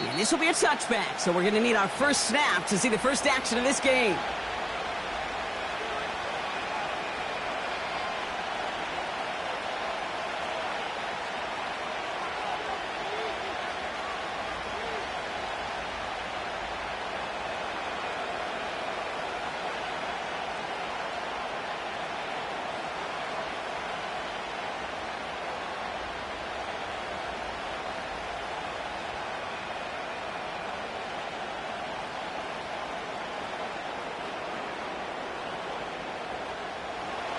And this will be a touchback, so we're going to need our first snap to see the first action of this game.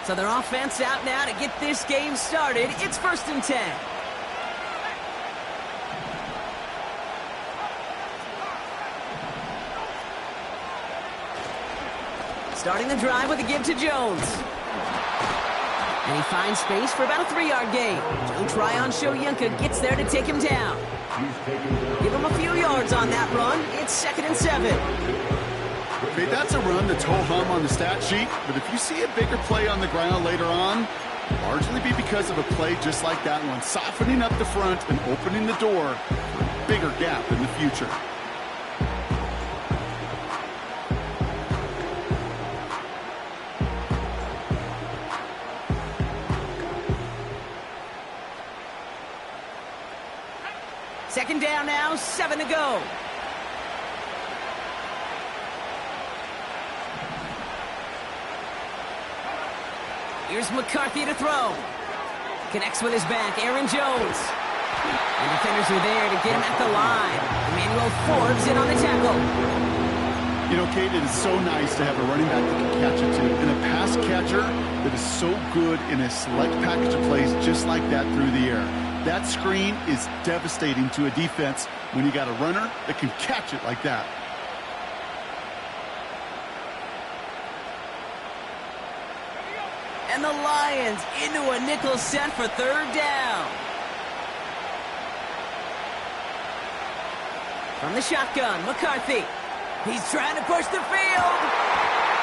So their offense out now to get this game started. It's 1st and 10. Starting the drive with a give to Jones. And he finds space for about a 3-yard gain. Joe Tryon-Shoyinka gets there to take him down. Give him a few yards on that run. It's 2nd and 7. Okay, that's a run that's ho-hum on the stat sheet, but if you see a bigger play on the ground later on, largely be because of a play just like that one, softening up the front and opening the door for a bigger gap in the future. Second down now, 7 to go. Here's McCarthy to throw. Connects with his back, Aaron Jones. And defenders are there to get him at the line. Emmanuel Forbes in on the tackle. You know, Kate, it is so nice to have a running back that can catch it too. And a pass catcher that is so good in a select package of plays just like that through the air. That screen is devastating to a defense when you got a runner that can catch it like that. And the Lions into a nickel set for 3rd down. From the shotgun, McCarthy. He's trying to push the field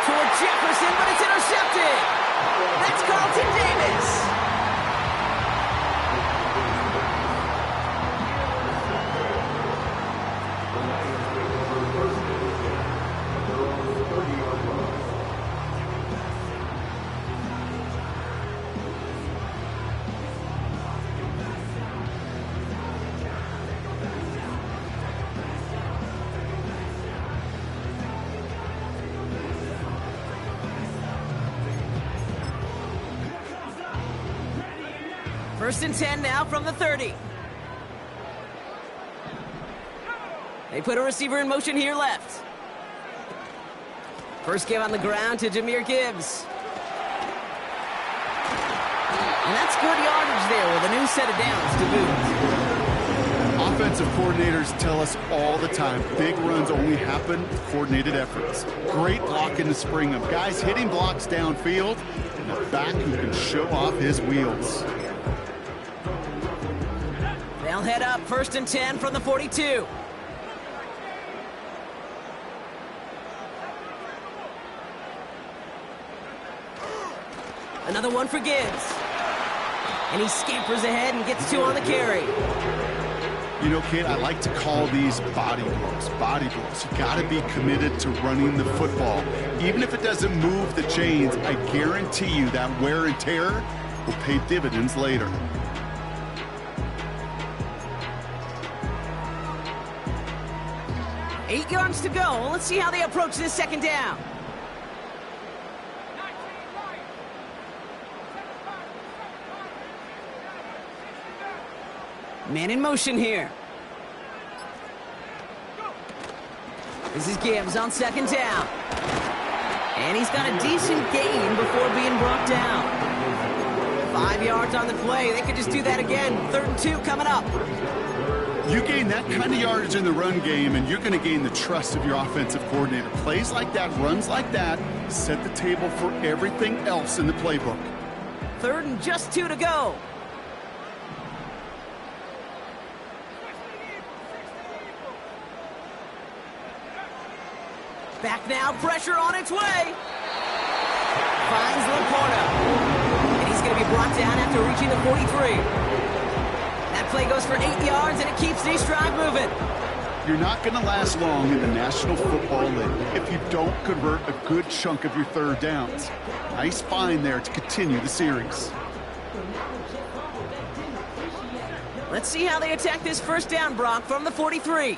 toward Jefferson, but it's intercepted. That's Carlton Davis. First and 10 now from the 30. They put a receiver in motion here left. First give on the ground to Jahmyr Gibbs. And that's good yardage there with a new set of downs to boot. Offensive coordinators tell us all the time, big runs only happen with coordinated efforts. Great block in the spring of guys hitting blocks downfield and a back who can show off his wheels. They'll head up 1st and 10 from the 42. Another one for Gibbs. And he scampers ahead and gets 2 on the carry. You know, Kate, I like to call these body blows. Body blows. You got to be committed to running the football. Even if it doesn't move the chains, I guarantee you that wear and tear will pay dividends later. Eight yards to go. Let's see how they approach this second down. Man in motion here. This is Gibbs on 2nd down. And he's got a decent gain before being brought down. 5 yards on the play. They could just do that again. 3rd and 2 coming up. You gain that kind of yardage in the run game, and you're going to gain the trust of your offensive coordinator. Plays like that, runs like that, set the table for everything else in the playbook. 3rd and just 2 to go. Back now, pressure on its way. Finds Laporta. And he's going to be brought down after reaching the 43. That play goes for 8 yards, and it keeps this drive moving. You're not going to last long in the National Football League if you don't convert a good chunk of your third downs. Nice find there to continue the series. Let's see how they attack this first down, Brock, from the 43.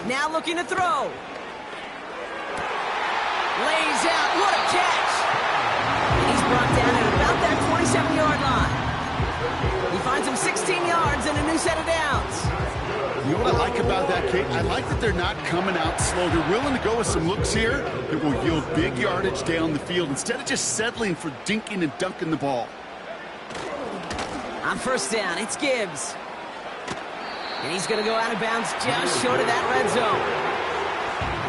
Now looking to throw. Lays out. What a catch. And he's brought down at about that 27-yard line. He finds him 16 yards and a new set of downs. You know what I like about that, Kate? I like that they're not coming out slow. They're willing to go with some looks here that will yield big yardage down the field instead of just settling for dinking and dunking the ball. On first down, it's Gibbs. And he's going to go out of bounds just short of that red zone.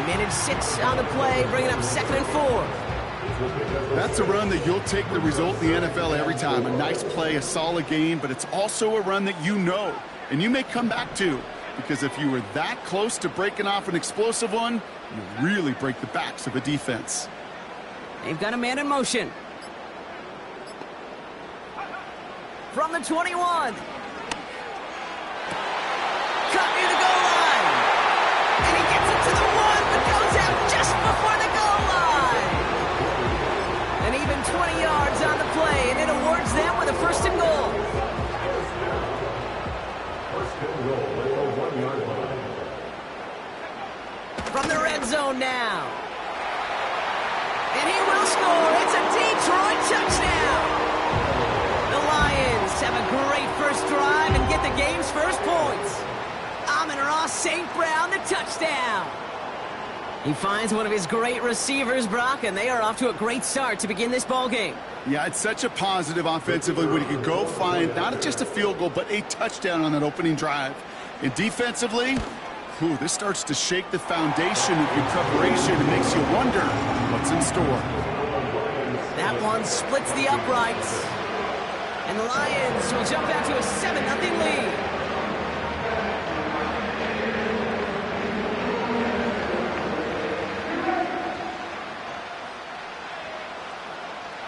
He managed 6 on the play, bringing up 2nd and 4. That's a run that you'll take the result in the NFL every time. A nice play, a solid gain, but it's also a run that you know and you may come back to, because if you were that close to breaking off an explosive one, you really break the backs of a defense. They've got a man in motion. From the 21. Cut near the goal line. And he gets it to the 1, but goes out just before the goal line. And even 20 yards on the play, and it awards them with a 1st and goal. From the red zone now. And he will score. It's a Detroit touchdown. The Lions have a great first drive and get the game's first points. Amon-Ra St. Brown, the touchdown. He finds one of his great receivers, Brock, and they are off to a great start to begin this ball game. Yeah, it's such a positive offensively when you can go find not just a field goal, but a touchdown on that opening drive. And defensively, this starts to shake the foundation of your preparation and makes you wonder what's in store. That one splits the uprights. And the Lions will jump out to a 7-0 lead.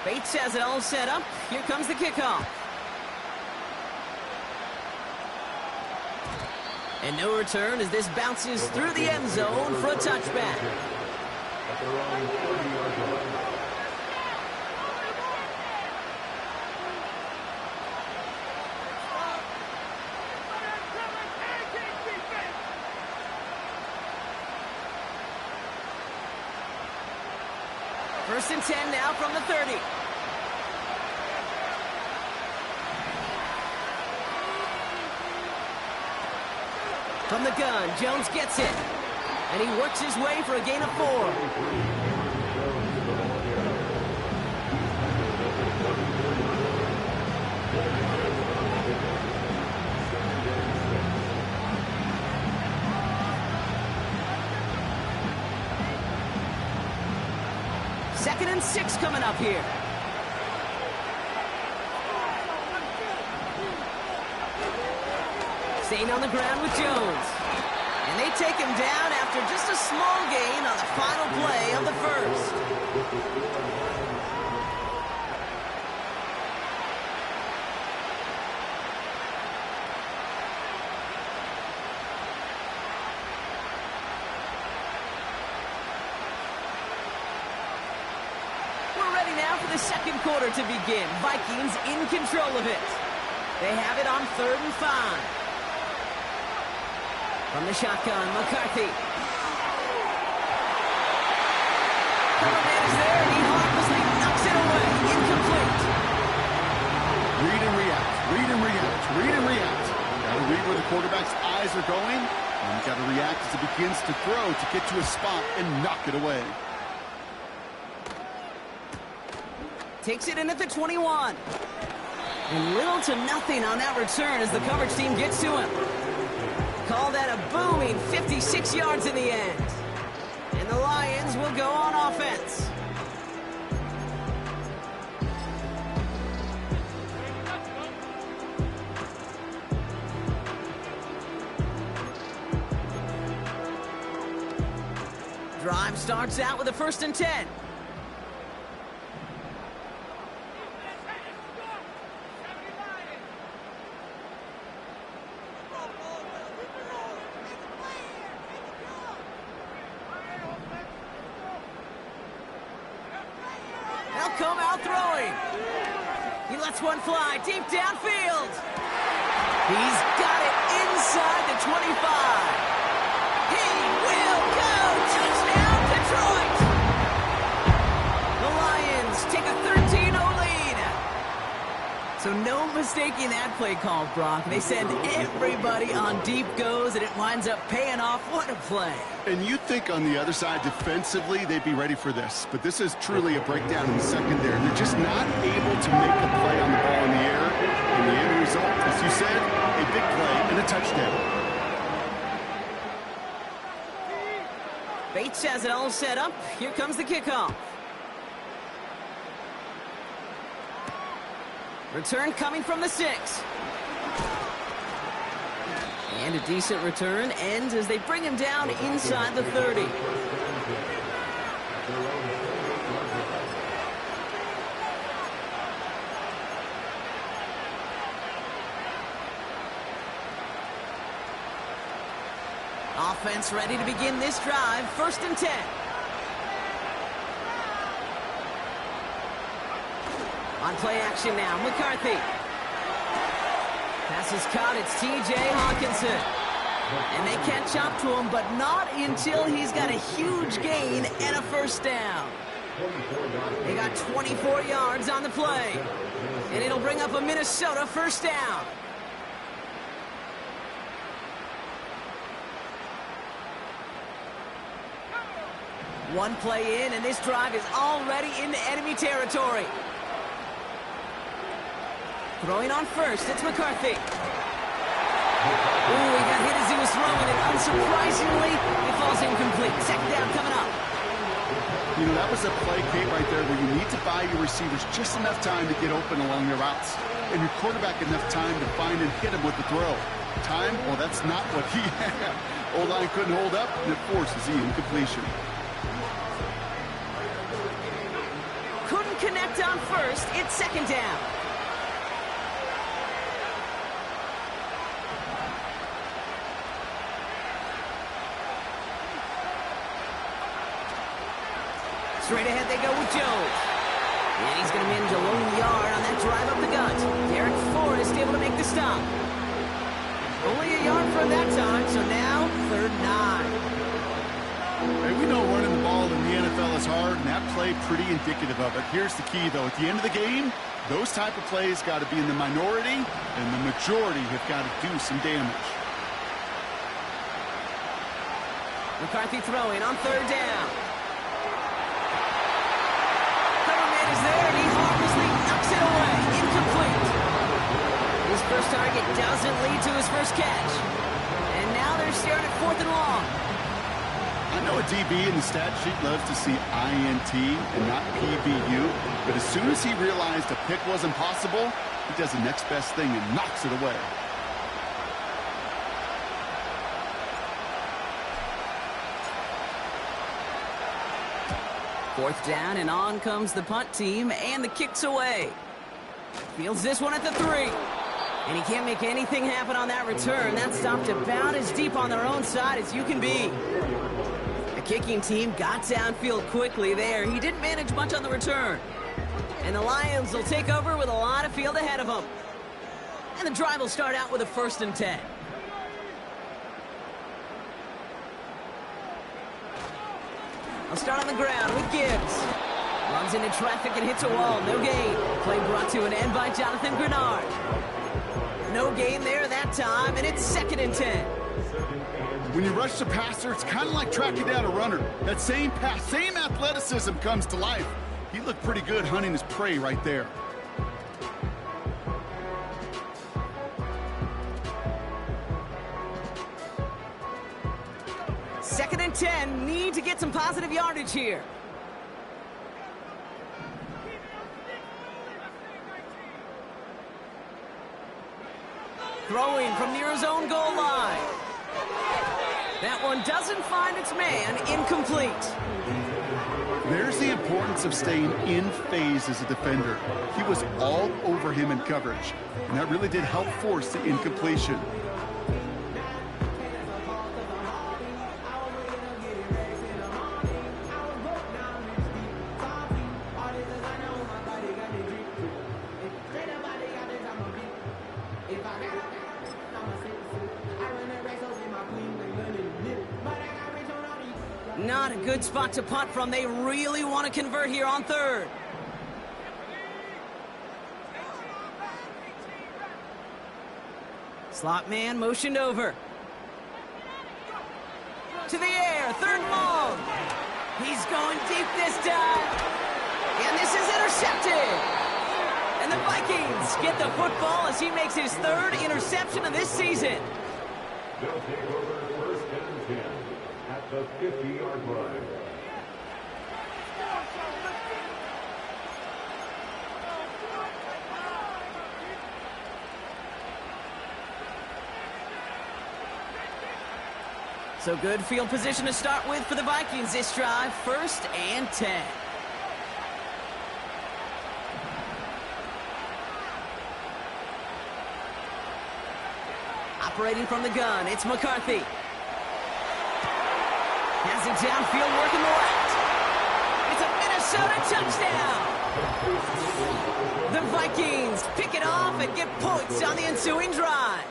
Bates has it all set up. Here comes the kickoff. And no return as this bounces through the end zone for a touchback. First and 10 now from the 30. From the gun, Jones gets it. And he works his way for a gain of 4. Second and 6 coming up here. Staying on the ground with Jones. And they take him down after just a small gain on the final play of the first. We're ready now for the second quarter to begin. Vikings in control of it. They have it on 3rd and 5. From the shotgun, McCarthy. Cover man is there, and he harmlessly knocks it away. Incomplete. Read and react, read and react, read and react. Got to read where the quarterback's eyes are going, and you got to react as it begins to throw to get to a spot and knock it away. Takes it in at the 21. And little to nothing on that return as the coverage team gets to him. Call that a booming 56 yards in the end. And the Lions will go on offense. Drive starts out with a 1st and 10. They'll come out throwing. He lets one fly deep downfield. He's got it inside the 25. He will go. Touchdown, Detroit. The Lions take a 13-0 lead. So no mistaking that play call, Brock. They send everybody on deep goes, and it winds up paying off. What a play. And you'd think on the other side, defensively, they'd be ready for this. But this is truly a breakdown in the secondary. They're just not able to make a play on the ball in the air. And the end result, as you said, a big play and a touchdown. Bates has it all set up. Here comes the kickoff. Return coming from the 6. And a decent return ends as they bring him down inside the 30. Offense ready to begin this drive. 1st and 10. On play action now, McCarthy. Pass is caught, it's T.J. Hawkinson. And they catch up to him, but not until he's got a huge gain and a 1st down. They got 24 yards on the play. And it'll bring up a Minnesota 1st down. One play in, and this drive is already into enemy territory. Throwing on 1st, it's McCarthy. Ooh, he got hit as he was throwing, and unsurprisingly, it falls incomplete. 2nd down coming up. You know, that was a play, Kate, right there where you need to buy your receivers just enough time to get open along their routes. And your quarterback enough time to find and hit him with the throw. Time? Well, that's not what he had. O-line couldn't hold up, and it forces the incompletion. Couldn't connect on 1st. It's 2nd down. Straight ahead they go with Jones. And he's going to manage a lone yard on that drive up the gut. Derek Forrest able to make the stop. Only a yard from that time, so now 3rd and 9. Hey, we know running the ball in the NFL is hard, and that play pretty indicative of it. Here's the key, though. At the end of the game, those type of plays got to be in the minority, and the majority have got to do some damage. McCarthy throwing on 3rd down. Coverman is there, and he harmlessly knocks it away. Incomplete. His first target doesn't lead to his first catch. And now they're staring at 4th and long. I know a DB in the stat sheet loves to see INT and not PBU, but as soon as he realized a pick wasn't possible, he does the next best thing and knocks it away. Fourth down, and on comes the punt team, and the kick's away. Fields this one at the 3. And he can't make anything happen on that return. That stopped about as deep on their own side as you can be. The kicking team got downfield quickly there. He didn't manage much on the return. And the Lions will take over with a lot of field ahead of them. And the drive will start out with a 1st and 10. I'll start on the ground with Gibbs. Runs into traffic and hits a wall. No gain. Play brought to an end by Jonathan Grenard. No gain there that time, and it's 2nd and 10. When you rush the passer, it's kind of like tracking down a runner. That same pass, same athleticism comes to life. He looked pretty good hunting his prey right there. Second and 10, need to get some positive yardage here. Throwing from near his own goal line. That one doesn't find its man. Incomplete. incomplete. There's the importance of staying in phase as a defender. He was all over him in coverage, and that really did help force the incompletion. Not a good spot to punt from. They really want to convert here on third. Slot man motioned over. To the air, third and long. He's going deep this time. And this is intercepted. And the Vikings get the football as he makes his third interception of this season. They'll take over first and 10 at the 50-yard line. So good field position to start with for the Vikings this drive. First and 10. Operating from the gun, it's McCarthy. Has it downfield, working the route. It's a Minnesota touchdown. The Vikings pick it off and get points on the ensuing drive.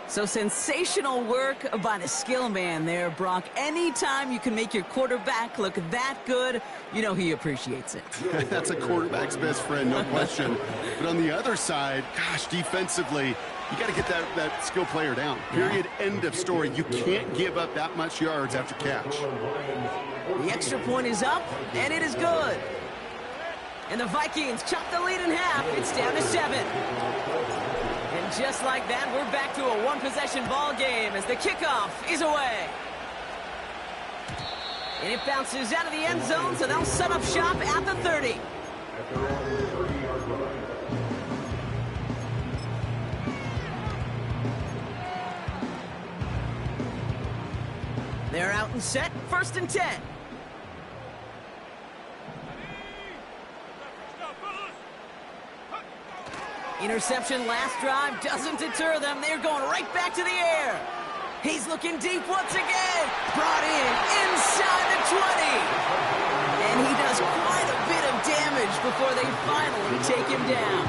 So sensational work by the skill man there, Brock. Anytime you can make your quarterback look that good, you know he appreciates it. That's a quarterback's best friend, no question. But on the other side, gosh, defensively, you got to get that skill player down. Period, end of story. You can't give up that much yards after catch. The extra point is up, and it is good. And the Vikings chop the lead in half. It's down to 7. And just like that, we're back to a one-possession ball game as the kickoff is away. And it bounces out of the end zone, so they'll set up shop at the 30. They're out and set, first and 10. Interception last drive doesn't deter them. They're going right back to the air. He's looking deep once again. Brought in inside the 20. And he does quite a bit of damage before they finally take him down.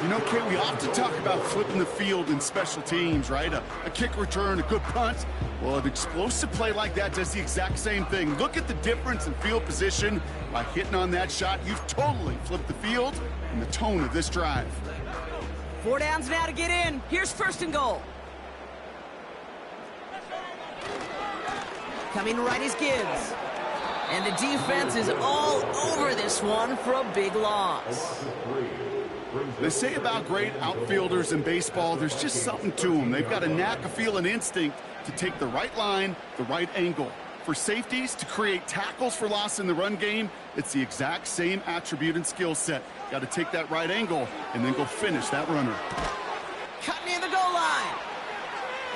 You know, Kate, we often talk about flipping the field in special teams, right? A kick return, a good punt. Well, an explosive play like that does the exact same thing. Look at the difference in field position. By hitting on that shot, you've totally flipped the field and the tone of this drive. 4 downs now to get in. Here's first and goal. Coming right is Gibbs. And the defense is all over this one for a big loss. They say about great outfielders in baseball, there's just something to them. They've got a knack, a feel, an instinct to take the right line, the right angle. For safeties to create tackles for loss in the run game, it's the exact same attribute and skill set. Got to take that right angle and then go finish that runner. Cut near the goal line.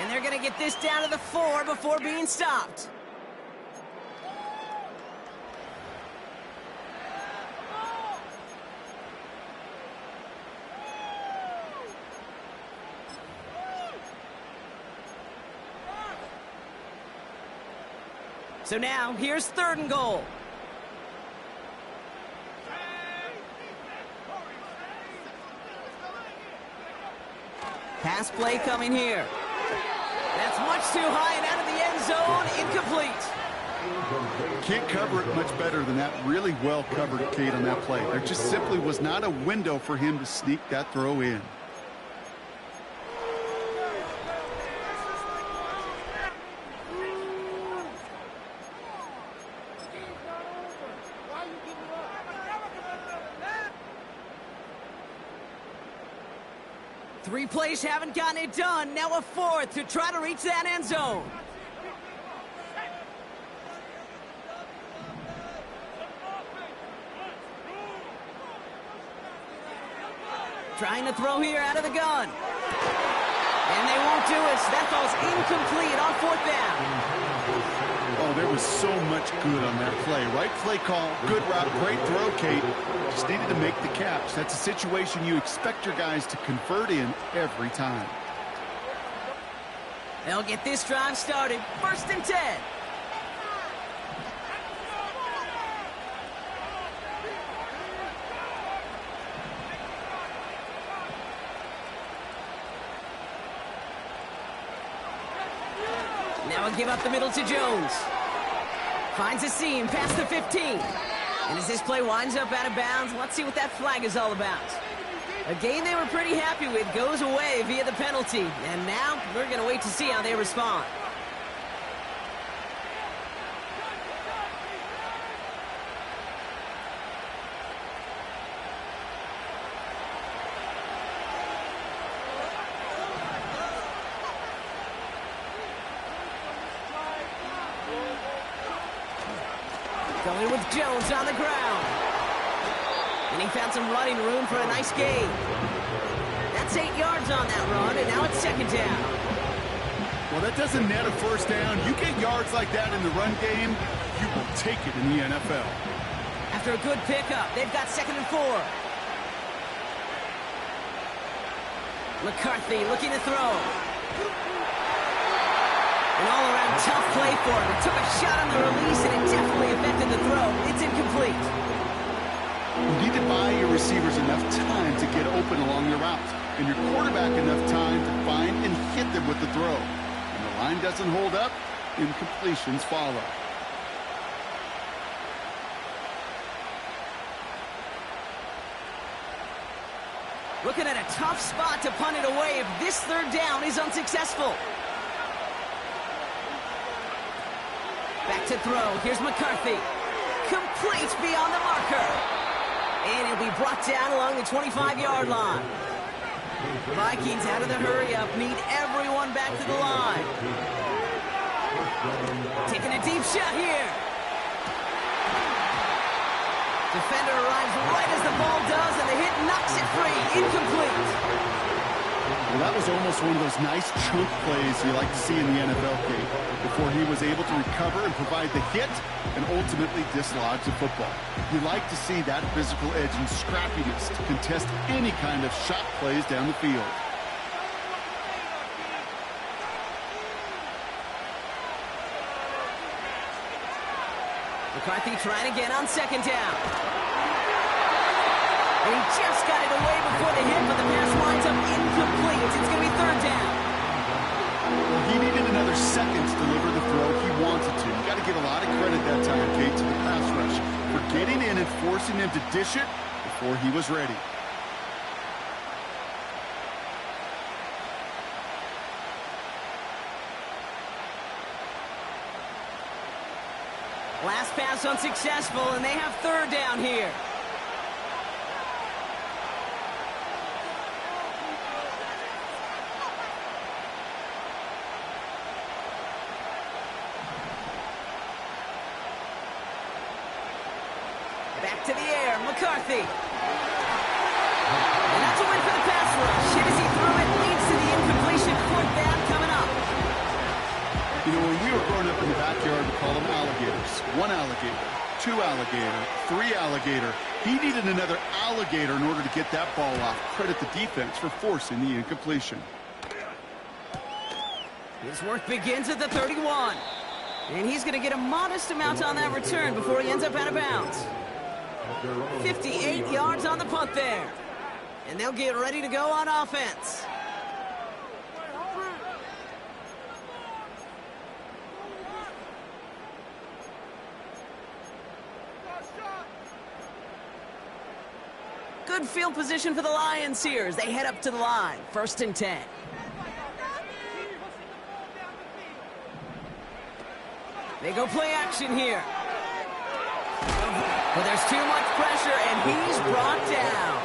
And they're going to get this down to the 4 before being stopped. So now, here's third and goal. Pass play coming here. That's much too high and out of the end zone, incomplete. Can't cover it much better than that. Really well covered, Kate, on that play. There just simply was not a window for him to sneak that throw in. Three plays haven't gotten it done. Now a fourth to try to reach that end zone. Trying to throw here out of the gun. And they won't do it. So that falls incomplete on 4th down. Oh, was so much good on that play. Right play call, good route, great throw, Kate. Just needed to make the catch. That's a situation you expect your guys to convert in every time. They'll get this drive started. 1st and 10. Now he'll give up the middle to Jones. Finds a seam past the 15. And as this play winds up out of bounds, let's see what that flag is all about. A game they were pretty happy with goes away via the penalty. And now we're going to wait to see how they respond. Going with Jones on the ground. And he found some running room for a nice gain. That's 8 yards on that run, and now it's 2nd down. Well, that doesn't net a 1st down. You get yards like that in the run game, you will take it in the NFL. After a good pickup, they've got 2nd and 4. McCarthy looking to throw. An all-around tough play for him. He took a shot on the release, and it definitely affected the throw. It's incomplete. You need to buy your receivers enough time to get open along the route, and your quarterback enough time to find and hit them with the throw. When the line doesn't hold up, incompletions follow. Looking at a tough spot to punt it away if this 3rd down is unsuccessful. Back to throw. Here's McCarthy. Complete beyond the marker. And he'll be brought down along the 25-yard line. Vikings out of the hurry-up need everyone back to the line. Taking a deep shot here. Defender arrives right as the ball does, and the hit knocks it free. Incomplete. Well, that was almost one of those nice chunk plays you like to see in the NFL, Kate, before he was able to recover and provide the hit and ultimately dislodge the football. You like to see that physical edge and scrappiness to contest any kind of shot plays down the field. McCarthy trying again on 2nd down. And he just got it away before the hit, but the pass winds up incomplete. It's going to be 3rd down. Well, he needed another second to deliver the throw he wanted to. You got to give a lot of credit that time, Kate, to the pass rush for getting in and forcing him to dish it before he was ready. Last pass unsuccessful, and they have 3rd down here. Back to the air, McCarthy. And that's a win for the pass rush. Hit as he threw it, leads to the incompletion. 4th down coming up. You know, when we were growing up in the backyard, we call them alligators. 1 alligator, 2 alligator, 3 alligator. He needed another alligator in order to get that ball off. Credit the defense for forcing the incompletion. His work begins at the 31. And he's going to get a modest amount on that return before he ends up out of bounds. 58 yards on the punt there. And they'll get ready to go on offense. Good field position for the Lions here as they head up to the line. 1st and 10. They go play action here. But there's too much pressure, and he's brought down.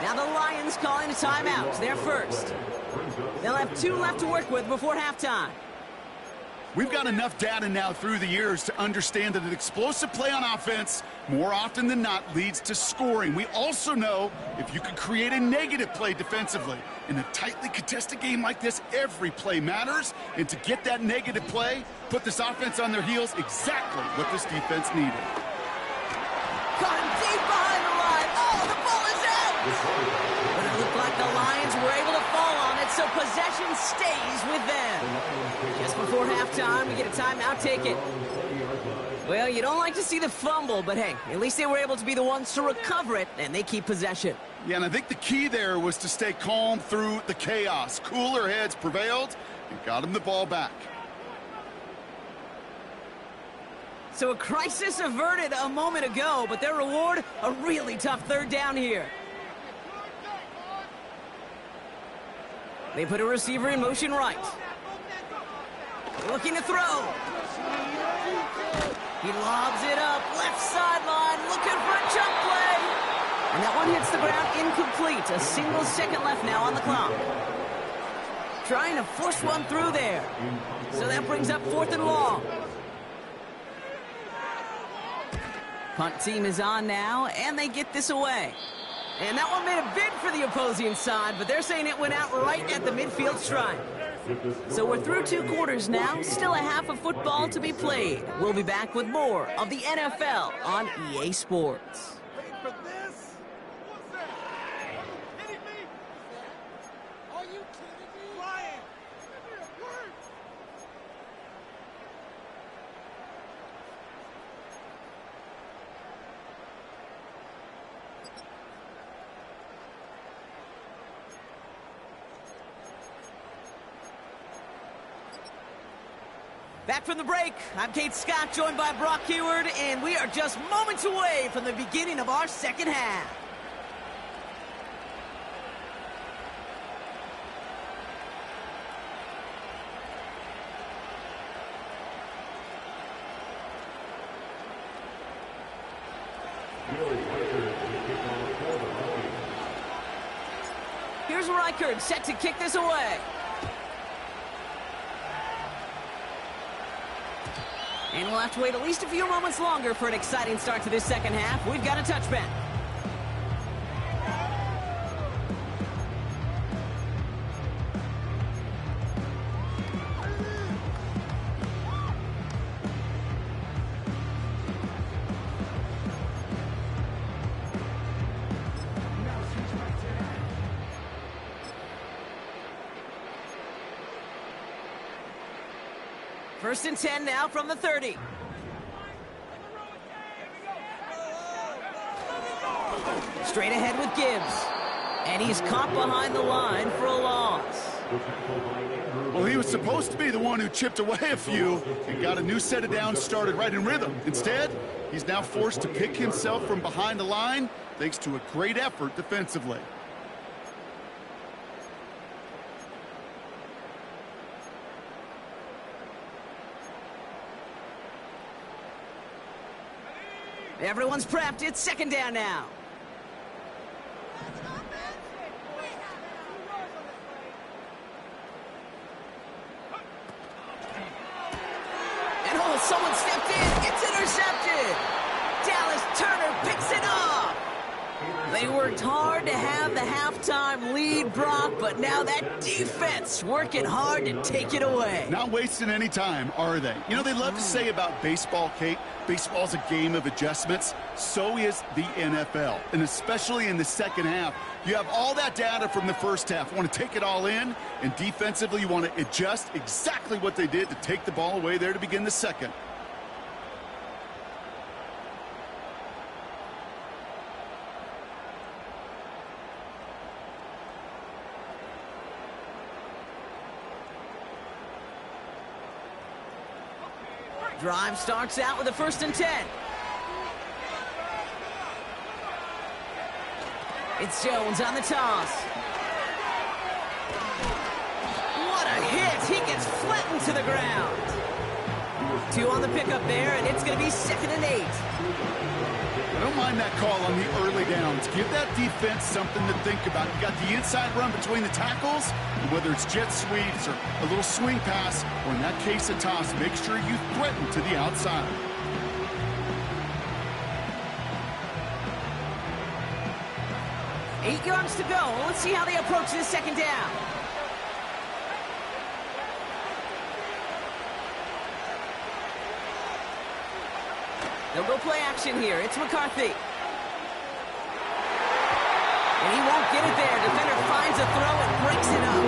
Now the Lions calling a timeout. They're first. They'll have 2 left to work with before halftime. We've got enough data now through the years to understand that an explosive play on offense, more often than not, leads to scoring. We also know if you can create a negative play defensively. In a tightly contested game like this, every play matters. And to get that negative play, put this offense on their heels, exactly what this defense needed. Caught him deep behind the line. Oh, the ball is out! But it looked like the Lions were able to fall on it, so possession stays with them. Just before halftime, we get a timeout. Take it. Well, you don't like to see the fumble, but hey, at least they were able to be the ones to recover it, and they keep possession. Yeah, and I think the key there was to stay calm through the chaos. Cooler heads prevailed and got him the ball back. So a crisis averted a moment ago, but their reward, a really tough third down here. They put a receiver in motion right. Looking to throw. He lobs it up, left sideline, looking for a jump play. And that one hits the ground incomplete. A single second left now on the clock. Trying to force one through there. So that brings up 4th and long. Punt team is on now, and they get this away. And that one made a bid for the opposing side, but they're saying it went out right at the midfield stripe. So we're through 2 quarters now, still a half of football to be played. We'll be back with more of the NFL on EA Sports. Back from the break, I'm Kate Scott, joined by Brock Heward, and we are just moments away from the beginning of our second half. Here's Reichard, set to kick this away. And we'll have to wait at least a few moments longer for an exciting start to this second half. We've got a touchback. First and 10 now from the 30. Straight ahead with Gibbs. And he's caught behind the line for a loss. Well, he was supposed to be the one who chipped away a few and got a new set of downs started right in rhythm. Instead, he's now forced to pick himself from behind the line thanks to a great effort defensively. Everyone's prepped. It's second down now. And oh, someone stepped in. It's intercepted. Dallas Turner picks it up. They worked hard to have the halftime lead, Brock, but now that defense working hard to take it away. Not wasting any time, are they? You know, they love to say about baseball, Kate, baseball's a game of adjustments. So is the NFL, and especially in the second half. You have all that data from the first half. You want to take it all in, and defensively you want to adjust exactly what they did to take the ball away there to begin the second. Drive starts out with a 1st and 10. It's Jones on the toss. What a hit! He gets flattened to the ground. 2 on the pickup there, and it's going to be 2nd and 8. I don't mind that call on the early downs. Give that defense something to think about. You got the inside run between the tackles, and whether it's jet sweeps or a little swing pass, or in that case a toss, make sure you threaten to the outside. Eight yards to go. Let's see how they approach this 2nd down. They'll go play action here. It's McCarthy. And he won't get it there. Defender finds a throw and breaks it up.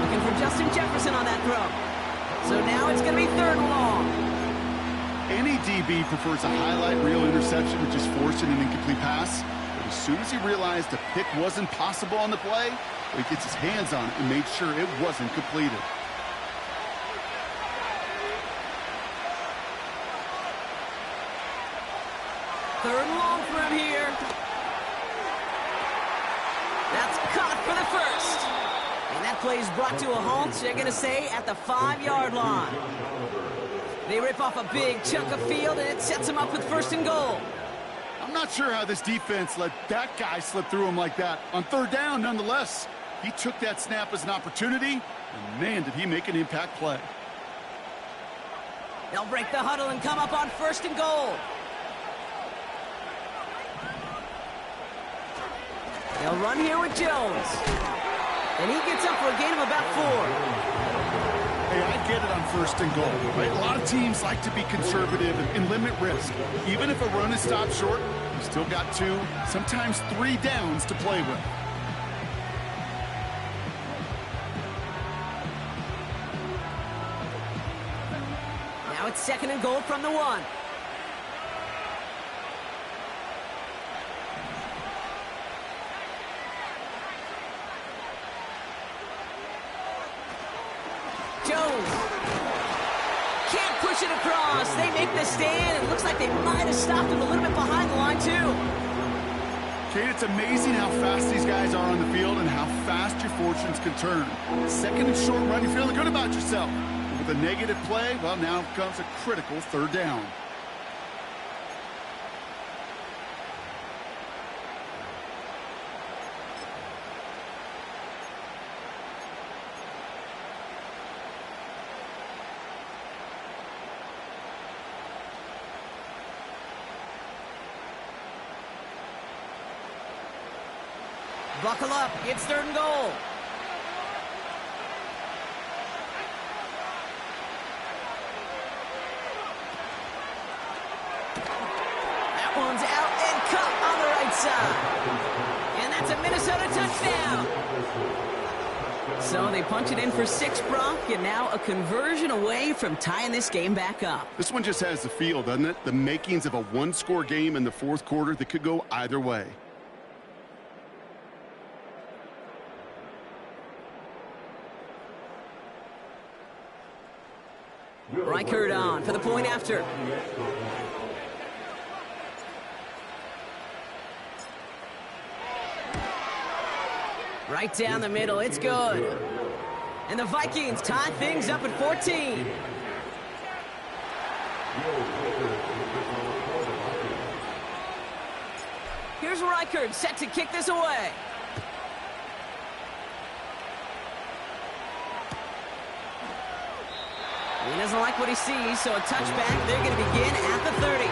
Looking for Justin Jefferson on that throw. So now it's going to be 3rd and long. Any DB prefers a highlight reel interception with just forcing an incomplete pass. But as soon as he realized a pick wasn't possible on the play, he gets his hands on it and made sure it wasn't completed. Third and long for him here. That's caught for the first. And that play is brought to a halt, they're going to say, at the 5-yard line. They rip off a big chunk of field, and it sets them up with 1st and goal. I'm not sure how this defense let that guy slip through him like that. On 3rd down, nonetheless, he took that snap as an opportunity, and man, did he make an impact play. They'll break the huddle and come up on 1st and goal. They'll run here with Jones. And he gets up for a gain of about 4. Hey, I get it on 1st and goal, right? A lot of teams like to be conservative and limit risk. Even if a run is stopped short, you still got 2, sometimes 3 downs to play with. Now it's 2nd and goal from the 1. Jones can't push it across. They make the stand. It looks like they might have stopped him a little bit behind the line, too. Kate, it's amazing how fast these guys are on the field and how fast your fortunes can turn. 2nd and short run, you're feeling good about yourself. But with a negative play, well, now comes a critical 3rd down. Buckle up. It's 3rd and goal. That one's out and cut on the right side. And that's a Minnesota touchdown. So they punch it in for 6, Brock, and now a conversion away from tying this game back up. This one just has the feel, doesn't it? The makings of a 1-score game in the 4th quarter that could go either way. Reichert on for the point after. Right down the middle, it's good. And the Vikings tie things up at 14. Here's Reichert set to kick this away. He doesn't like what he sees, so a touchback. They're going to begin at the 30.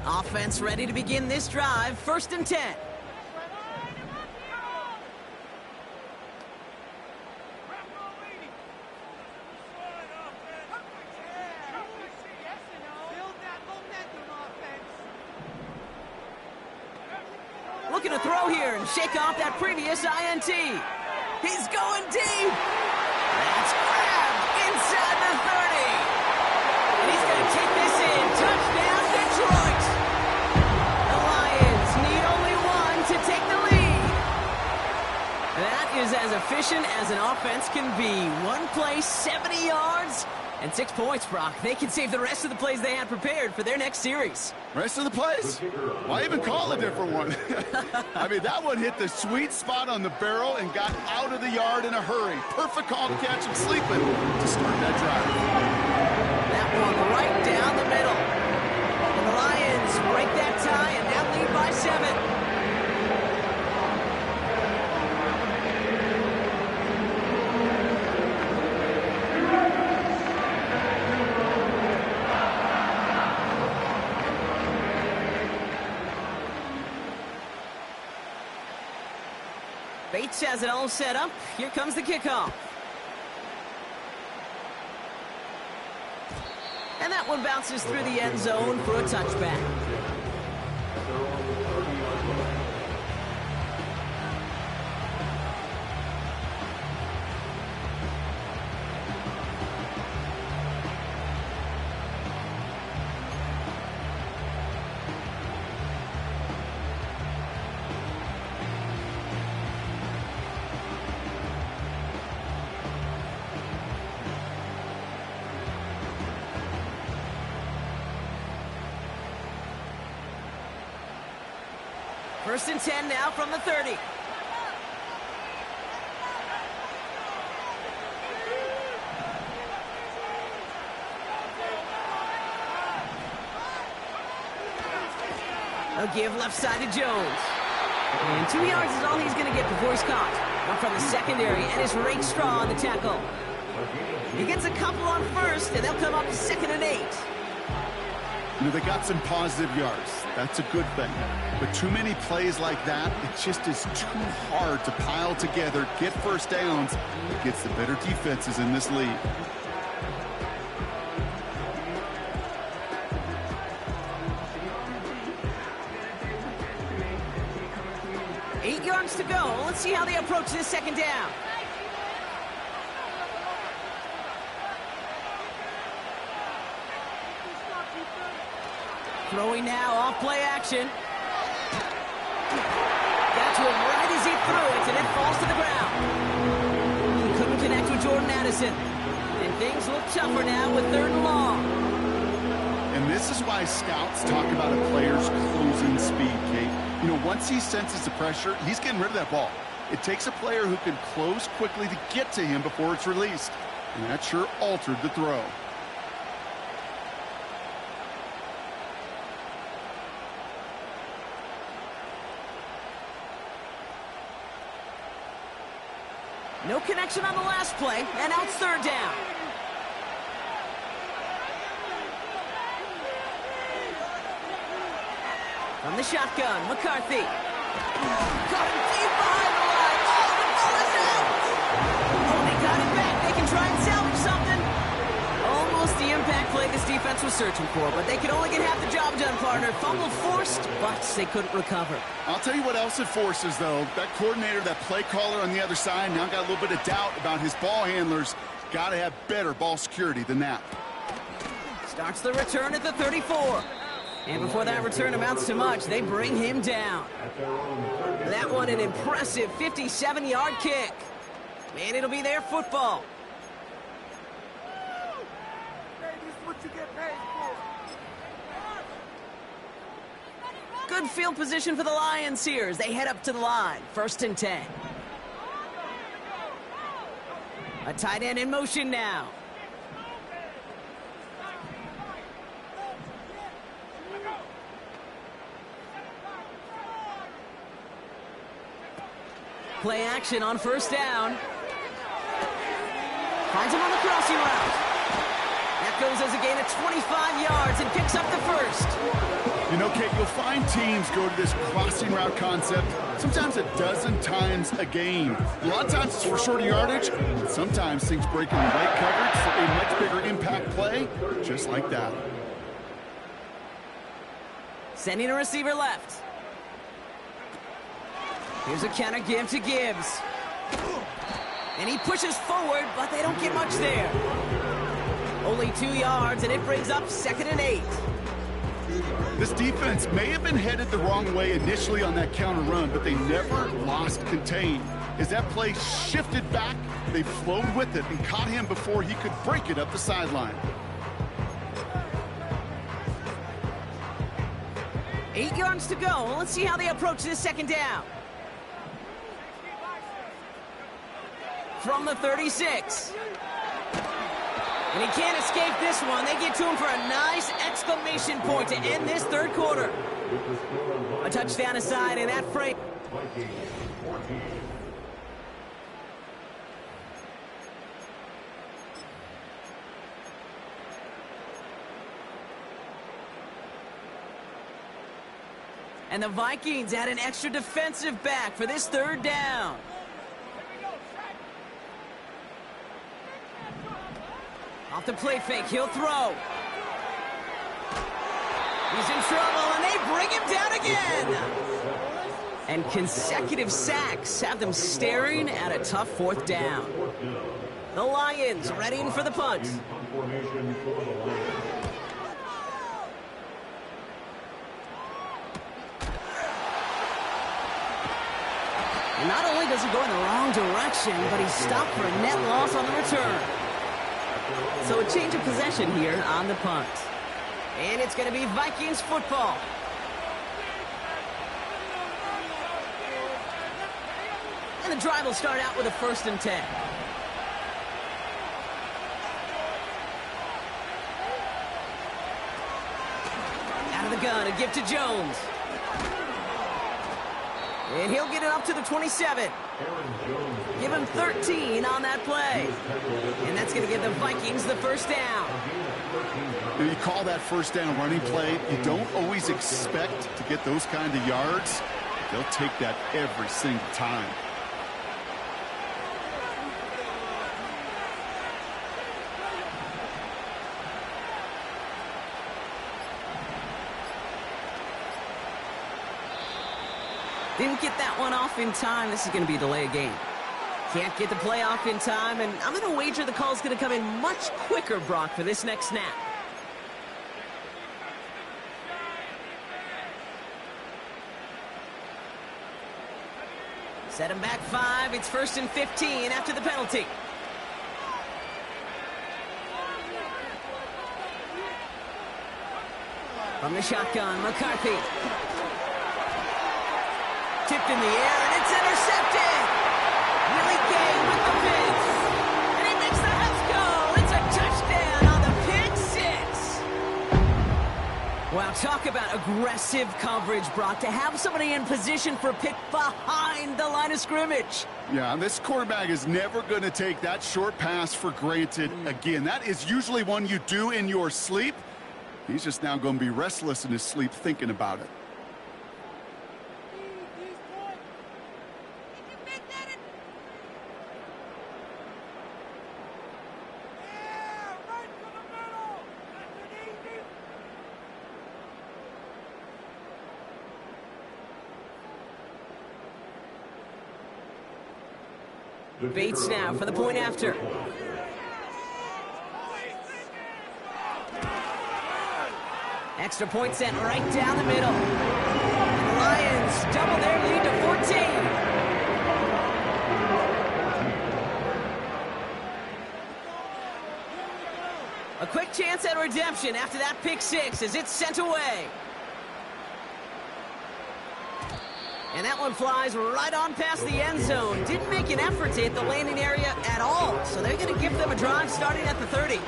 Offense ready to begin this drive. 1st and 10. Looking to throw here and shake off that previous INT. He's going deep. That's grabbed inside the 30. And he's going to take this in. Touchdown, Detroit. The Lions need only 1 to take the lead. That is as efficient as an offense can be. One play, 70 yards, And 6 points, Brock. They can save the rest of the plays they had prepared for their next series. Rest of the plays? Why even call a different one? I mean, that one hit the sweet spot on the barrel and got out of the yard in a hurry. Perfect call to catch him sleeping to start that drive. That one right down the middle. And the Lions break that tie and now lead by 7. Bates has it all set up. Here comes the kickoff. And that one bounces through the end zone for a touchback. First and 10 now from the 30. A give left side to Jones. And 2 yards is all he's going to get before he's caught. Up from the secondary, and it's Ray Straw on the tackle. He gets a couple on first, and they'll come up 2nd and 8. You know, they got some positive yards. That's a good thing. But too many plays like that, it just is too hard to pile together, get first downs against the better defenses in this league. Eight yards to go. Let's see how they approach this second down. Throwing now, off play action. Got to him right as he threw it, and it falls to the ground. He couldn't connect with Jordan Addison. And things look tougher now with 3rd and long. And this is why scouts talk about a player's closing speed, Kate. You know, once he senses the pressure, he's getting rid of that ball. It takes a player who can close quickly to get to him before it's released. And that sure altered the throw. No connection on the last play, and now it's 3rd down. From the shotgun, McCarthy. Caught him deep behind the line. Oh, the ball is out! Oh, they got it back. They can try and salvage something. Almost the impact play this defense was searching for, but they could only get half the job done, partner. Fumble forced, but they couldn't recover. I'll tell you what else it forces, though. That coordinator, that play caller on the other side, now got a little bit of doubt about his ball handlers. Got to have better ball security than that. Starts the return at the 34. And before that return amounts to much, they bring him down. That one an impressive 57-yard kick. And it'll be their football. Good field position for the Lions here as they head up to the line. 1st and 10. A tight end in motion now. Play action on 1st down. Finds him on the crossing route. That goes as a gain of 25 yards and picks up the 1st. You know, Kate, you'll find teams go to this crossing route concept sometimes a dozen times a game. A lot of times it's for shorter yardage, but sometimes things break in the right coverage for a much bigger impact play, just like that. Sending a receiver left. Here's a counter give to Gibbs. And he pushes forward, but they don't get much there. Only 2 yards, and it brings up 2nd and 8. This defense may have been headed the wrong way initially on that counter run, but they never lost contain. As that play shifted back, they flowed with it and caught him before he could break it up the sideline. 8 yards to go. Let's see how they approach this second down. From the 36. And he can't escape this one. They get to him for a nice exclamation point to end this third quarter. A touchdown aside in that frame. And the Vikings add an extra defensive back for this third down. Off the play fake, he'll throw. He's in trouble, and they bring him down again. And consecutive sacks have them staring at a tough fourth down. The Lions readying for the punt. And not only does he go in the wrong direction, but he's stopped for a net loss on the return. So a change of possession here on the punt. And it's going to be Vikings football. And the drive will start out with a 1st and 10. Out of the gun, a give to Jones. And he'll get it up to the 27. Give him 13 on that play. And that's going to give the Vikings the first down. You call that first down running play. You don't always expect to get those kind of yards. They'll take that every single time. Didn't get that one off in time. This is going to be a delay of game. Can't get the play off in time, and I'm going to wager the call is going to come in much quicker, Brock, for this next snap. Set him back 5. It's 1st and 15 after the penalty. From the shotgun, McCarthy. Tipped in the air, and it's intercepted. Willie Gay with the pick. And he makes the Heffs go. It's a touchdown on the pick 6. Wow, talk about aggressive coverage, Brock. To have somebody in position for a pick behind the line of scrimmage. Yeah, this quarterback is never going to take that short pass for granted again. That is usually one you do in your sleep. He's just now going to be restless in his sleep thinking about it. Bates now for the point after. Extra point sent right down the middle. And the Lions double their lead to 14. A quick chance at redemption after that pick 6 as it's sent away. And that one flies right on past the end zone. Didn't make an effort to hit the landing area at all. So they're going to give them a drive starting at the 30.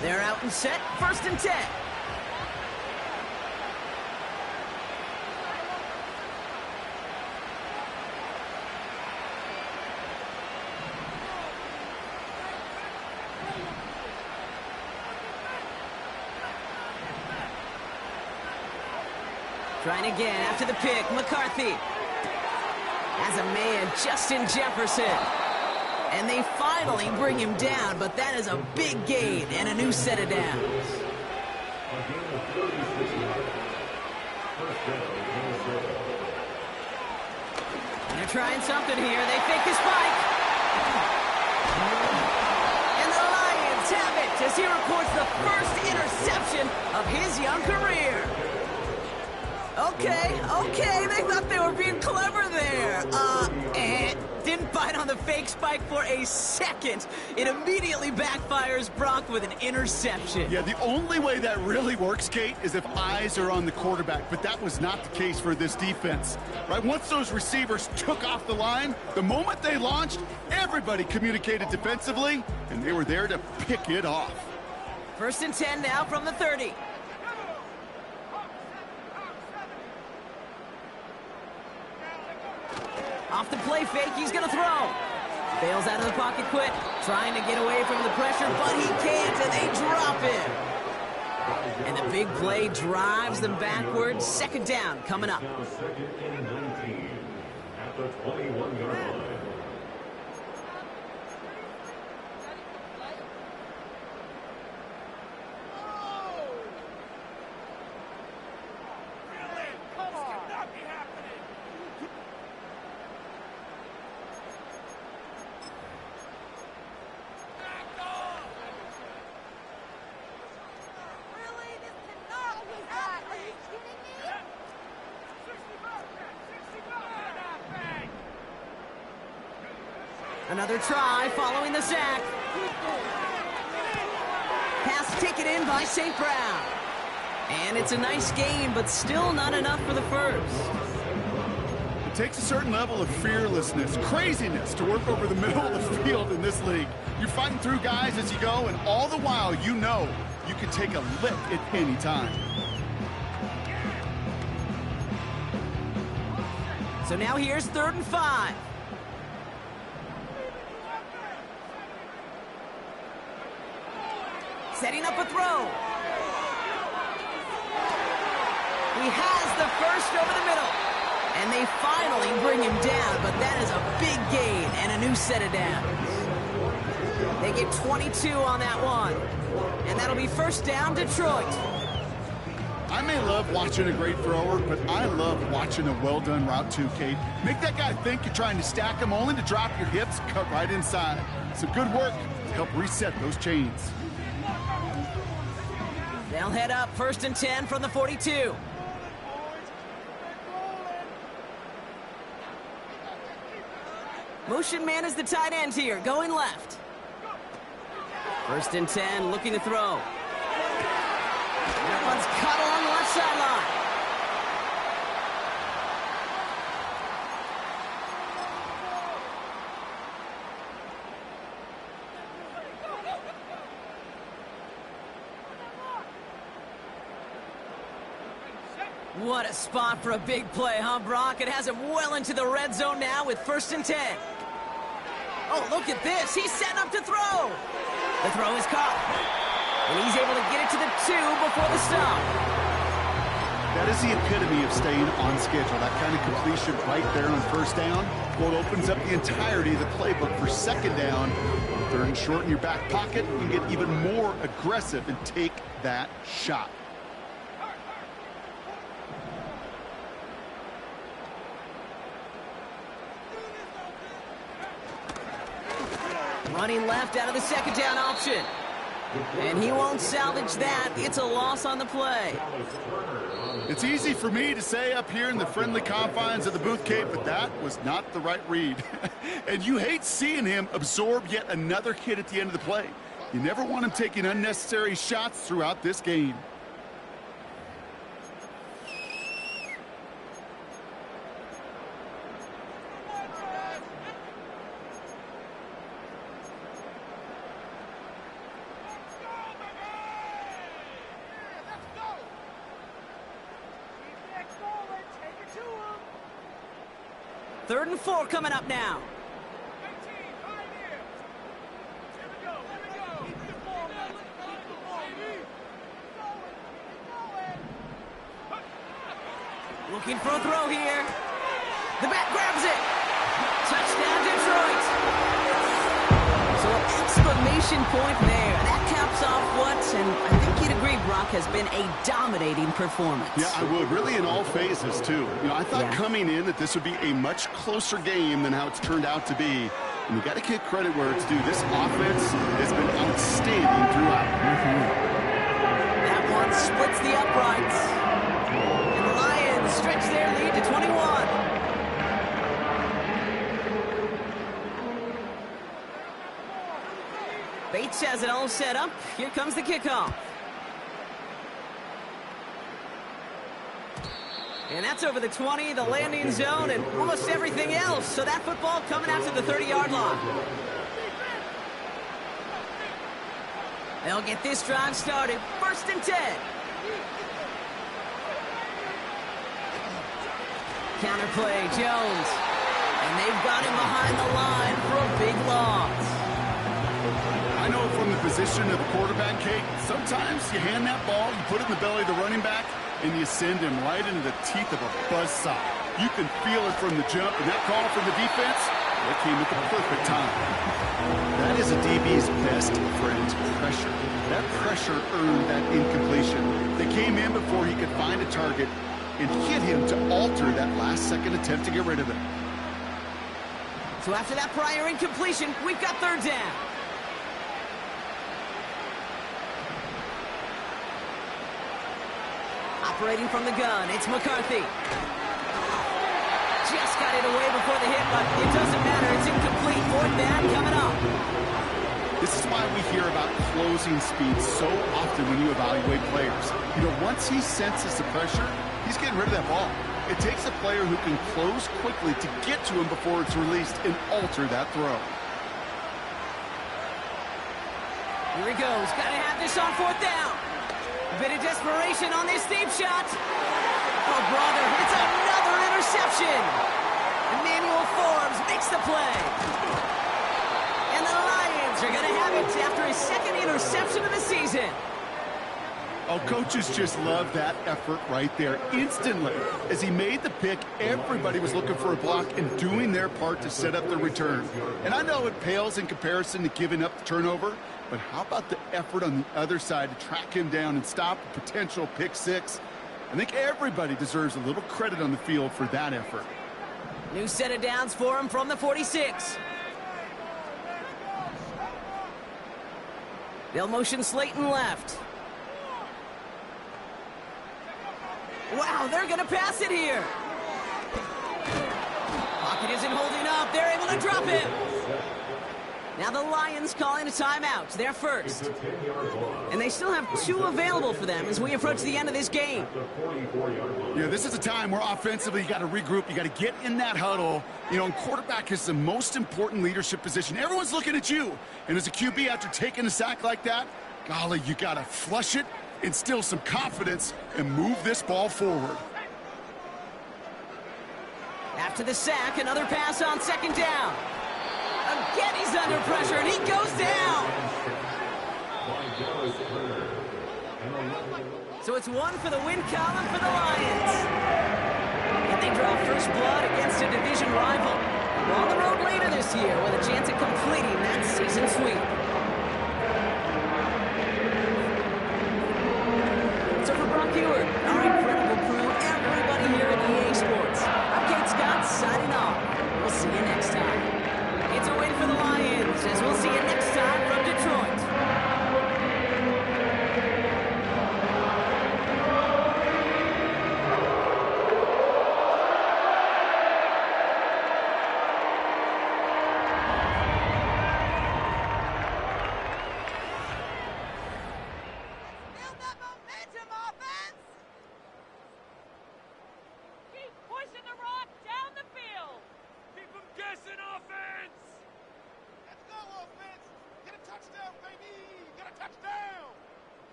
They're out and set. 1st and 10. Trying again after the pick, McCarthy. Has a man, Justin Jefferson. And they finally bring him down, but that is a big gain and a new set of downs. They're trying something here. They fake the spike. as he records the first interception of his young career. Okay, they thought they were being clever there. Didn't bite on the fake spike for a second. It immediately backfires Brock with an interception. Yeah, the only way that really works, Kate, is if eyes are on the quarterback, but that was not the case for this defense. Right, once those receivers took off the line, the moment they launched, everybody communicated defensively, and they were there to pick it off. 1st and 10 now from the 30. Off the play fake, he's going to throw. Bails out of the pocket quick, trying to get away from the pressure, but he can't, and they drop him. And the big play drives them backwards. 2nd down coming up. Now 2nd and 19 at the 21-yard line. Another try following the sack. Pass taken in by St. Brown. And it's a nice game, but still not enough for the first. It takes a certain level of fearlessness, craziness to work over the middle of the field in this league. You're fighting through guys as you go, and all the while you know you can take a lick at any time. So now here's 3rd and 5. Setting up a throw. He has the first over the middle. And they finally bring him down, but that is a big gain and a new set of downs. They get 22 on that one. And that'll be 1st down, Detroit. I may love watching a great thrower, but I love watching a well-done route too, Kate. Make that guy think you're trying to stack him only to drop your hips, cut right inside. Some good work to help reset those chains. They'll head up 1st and 10 from the 42. Motion man is the tight end here, going left. 1st and 10, looking to throw. That one's cut along the left sideline. What a spot for a big play, huh, Brock? It has him well into the red zone now with 1st and 10. Oh, look at this. He's setting up to throw. The throw is caught. And he's able to get it to the 2 before the stop. That is the epitome of staying on schedule. That kind of completion right there on 1st down. Well, it opens up the entirety of the playbook for 2nd down. 3rd and short in your back pocket. You can get even more aggressive and take that shot. Running left out of the 2nd down option. And he won't salvage that. It's a loss on the play. It's easy for me to say up here in the friendly confines of the booth, Kate, but that was not the right read. And you hate seeing him absorb yet another hit at the end of the play. You never want him taking unnecessary shots throughout this game. Third and 4 coming up now. Looking for a throw here. The back grabs it. Touchdown, Detroit. So an exclamation point there. That caps off what, and I think you'd agree, Brock, has been a dominating performance. Yeah, I would. Really in all phases, too. You know, I thought coming in that this would be a much closer game than how it's turned out to be. And you got to give credit where it's due. This offense has been outstanding throughout. That one splits the uprights. And the Lions stretch their lead to 21. Bates has it all set up. Here comes the kickoff. And that's over the 20, the landing zone, and almost everything else. So that football coming out to the 30-yard line. They'll get this drive started. 1st and 10. Counterplay, Jones. And they've got him behind the line for a big loss. I know from the position of the quarterback, Kate, sometimes you hand that ball, you put it in the belly of the running back, and you send him right into the teeth of a buzzsaw. You can feel it from the jump, and that call from the defense, that came at the perfect time. That is a DB's best friend, pressure. That pressure earned that incompletion. They came in before he could find a target and hit him to alter that last-second attempt to get rid of it. So after that prior incompletion, we've got 3rd down. Operating from the gun, it's McCarthy. Just got it away before the hit, but it doesn't matter. It's incomplete. 4th down coming up. This is why we hear about closing speed so often when you evaluate players. You know, once he senses the pressure, he's getting rid of that ball. It takes a player who can close quickly to get to him before it's released and alter that throw. Here he goes. Got to have this on 4th down. A bit of desperation on this deep shot. Oh, brother, it's another interception. Emmanuel Forbes makes the play. And the Lions are going to have it after his 2nd interception of the season. Oh, coaches just love that effort right there. Instantly, as he made the pick, everybody was looking for a block and doing their part to set up the return. And I know it pales in comparison to giving up the turnover, but how about the effort on the other side to track him down and stop a potential pick 6? I think everybody deserves a little credit on the field for that effort. New set of downs for him from the 46. They'll motion Slayton left. Wow, they're going to pass it here. Pocket isn't holding up. They're able to drop him. Now the Lions calling a timeout. They're first. And they still have 2 available for them as we approach the end of this game. Yeah, this is a time where offensively you got to regroup. You got to get in that huddle. You know, and quarterback is the most important leadership position. Everyone's looking at you. And as a QB, after taking a sack like that, golly, you got to flush it, instill some confidence, and move this ball forward. After the sack, another pass on 2nd down. Again, he's under pressure, and he goes down. So it's 1 for the win column for the Lions. And they draw first blood against a division rival. We're on the road later this year with a chance of completing that season sweep. So for Brock Ewart, our incredible crew, everybody here at EA Sports, I'm Kate Scott signing off. We'll see you next time. It's a win for the Lions, as we'll see you next time from Detroit.